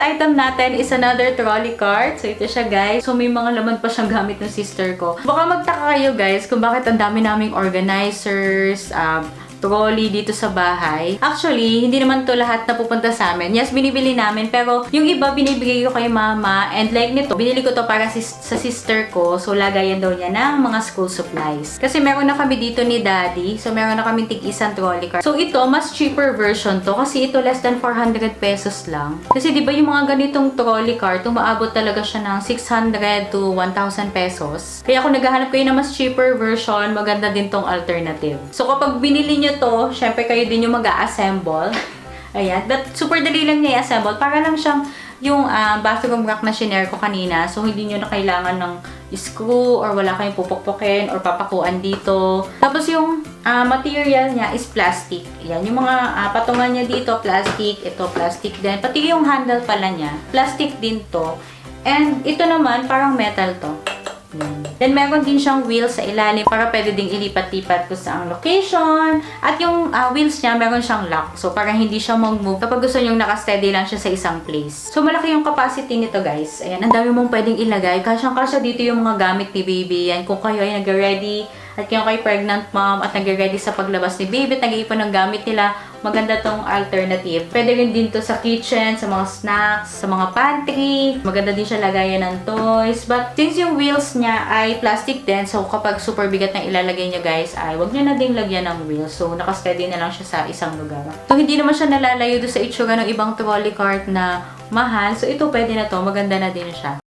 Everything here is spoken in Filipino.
Item natin is another trolley cart. So, ito siya, guys. So, may mga laman pa siyang gamit ng sister ko. Baka magtaka kayo, guys, kung bakit ang dami naming organizers, trolley dito sa bahay. Actually, hindi naman to lahat na pupunta sa amin. Yes, binibili namin, pero yung iba binibigay ko kay mama, and like nito, binili ko to para sa sister ko. So, lagayan daw niya ng mga school supplies. Kasi meron na kami dito ni daddy. So, meron na kami tig-isang trolley cart. So, ito, mas cheaper version to. Kasi ito, less than 400 pesos lang. Kasi, di ba yung mga ganitong trolley cart, umaabot talaga siya ng 600 to 1,000 pesos. Kaya kung naghahanap kayo ng mas cheaper version, maganda din tong alternative. So, kapag binili nyo to, syempre kayo din yung mag-a-assemble. Ayan. But super dali lang niya i-assemble. Para lang siyang yung bathroom rack na shinare ko kanina. So, hindi nyo na kailangan ng screw or wala kayong pupukpukin or papakuan dito. Tapos, yung material niya is plastic. Ayan. Yung mga patungan niya dito, plastic. Ito, plastic din. Pati yung handle pala niya, plastic din to. And ito naman, parang metal to. Then, meron din siyang wheels sa ilalim para pwede ding ilipat-lipat kung saang location. At yung wheels niya, meron siyang lock. So, para hindi siya mag-move kapag gusto nyong nakasteady lang siya sa isang place. So, malaki yung capacity nito, guys. Ayan, ang dami mong pwedeng ilagay. Kasyang-kasya dito yung mga gamit ni baby. Yan, kung kayo ay nag-ready at kayo kay pregnant mom at nag-ready sa paglabas ni baby at nag-iipon ng gamit nila, maganda tong alternative. Pwede rin din to sa kitchen, sa mga snacks, sa mga pantry. Maganda din siya lagayan ng toys. But since yung wheels niya ay plastic din, so kapag super bigat na ilalagay niya, guys, ay wag niyo na ding lagyan ng wheels. So nakasteady na lang siya sa isang lugar. So hindi naman siya nalalayo doon sa itsura ng ibang trolley cart na mahal. So ito pwede na to, maganda na din siya.